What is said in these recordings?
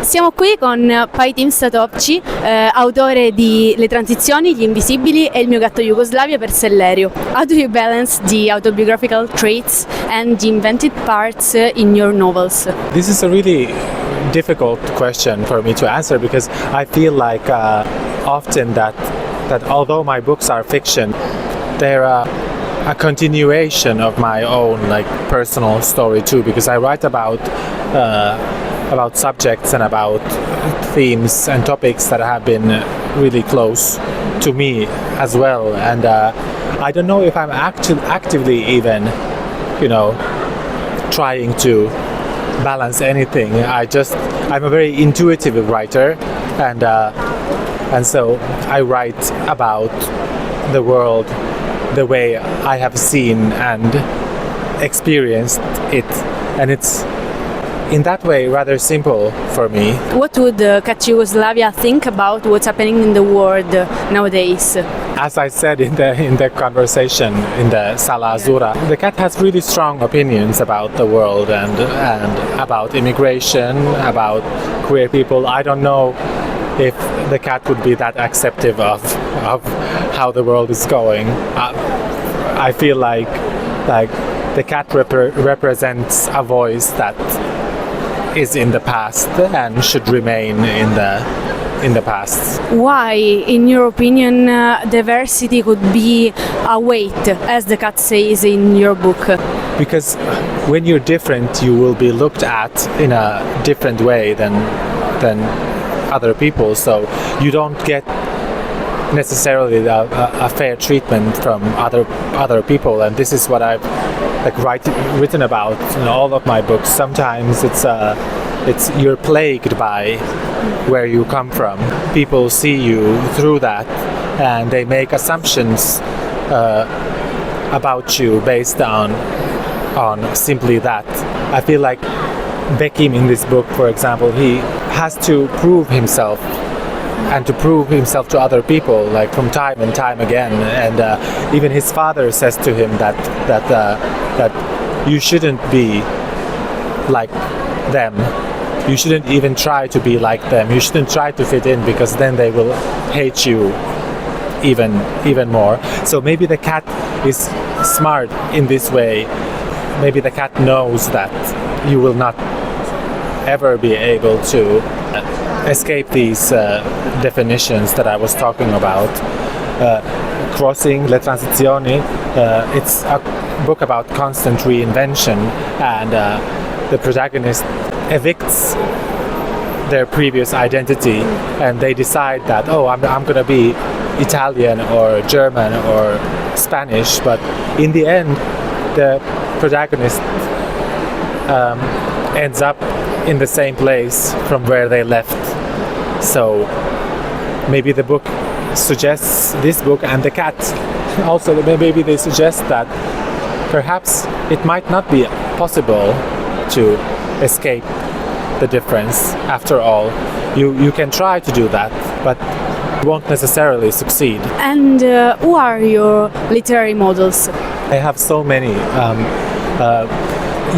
Siamo qui con Pajtim Statovci, autore di Le transizioni, Gli invisibili e Il mio gatto Jugoslavia per Sellerio. How do you balance the autobiographical traits and the invented parts in your novels? This is a really difficult question for me to answer because I feel like often that although my books are fiction, they're a continuation of my own personal story too, because I write about subjects and about themes and topics that have been really close to me as well, and I don't know if I'm actively even trying to balance anything. I'm a very intuitive writer, and so I write about the world the way I have seen and experienced it, and it's in that way rather simple for me. What would Cat Yugoslavia think about what's happening in the world nowadays? As I said in the conversation in the Sala Azzurra, the cat has really strong opinions about the world and about immigration, about queer people. I don't know if the cat would be that accepting of how the world is going. I feel like the cat represents a voice that is in the past and should remain in the past. Why, in your opinion, diversity could be a weight, as the cat says in your book? Because when you're different, you will be looked at in a different way than other people, so you don't get necessarily a fair treatment from other people, and this is what I've written about in all of my books. Sometimes it's you're plagued by where you come from. People see you through that, and they make assumptions about you based on simply that. I feel like Bekim in this book, for example, he has to prove himself and to prove himself to other people from time and time again, and even his father says to him that you shouldn't be like them, you shouldn't even try to be like them, you shouldn't try to fit in, because then they will hate you even more. So maybe the cat is smart in this way. Maybe the cat knows that you will not ever be able to escape these definitions that I was talking about. Crossing, Le transizioni, it's a book about constant reinvention, and the protagonist evicts their previous identity, and they decide that, I'm gonna be Italian or German or Spanish, but in the end the protagonist ends up in the same place from where they left. So maybe the book suggests, this book and the cat also, maybe they suggest that perhaps it might not be possible to escape the difference after all. You can try to do that, but you won't necessarily succeed. And who are your literary models? I have so many.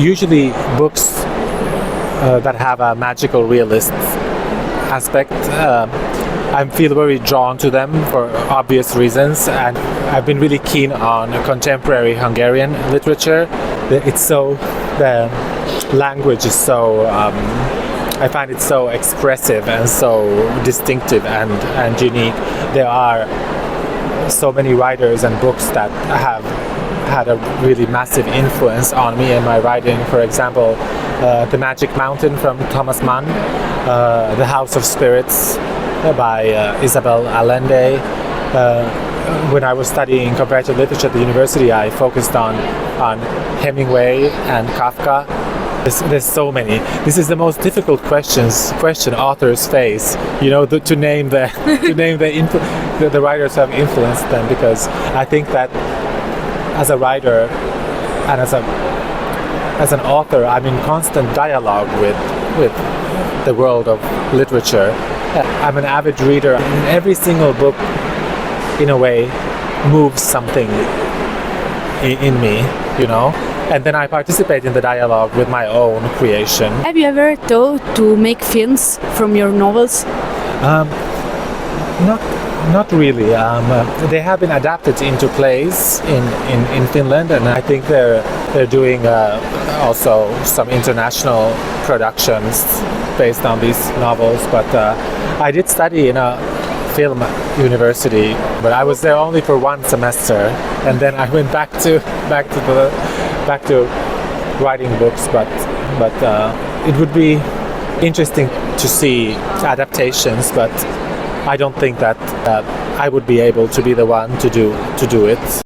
Usually books that have a magical realist aspect. I feel very drawn to them for obvious reasons, and I've been really keen on contemporary Hungarian literature. The language is so, I find it so expressive and so distinctive and unique. There are so many writers and books that have had a really massive influence on me and my writing. For example, The Magic Mountain from Thomas Mann, The House of Spirits by Isabel Allende. When I was studying comparative literature at the university, I focused on Hemingway and Kafka. There's so many. This is the most difficult question authors face. To name the writers who have influenced them, because I think that as a writer and as an author, I'm in constant dialogue with the world of literature. I'm an avid reader, and every single book, in a way, moves something in me. you know, and then I participate in the dialogue with my own creation. Have you ever thought to make films from your novels? Not really. They have been adapted into plays in Finland, and I think they're doing also some international productions based on these novels. But I did study in a film university, but I was there only for one semester, and then I went back to writing books. But it would be interesting to see adaptations, but I don't think that I would be able to be the one to do it.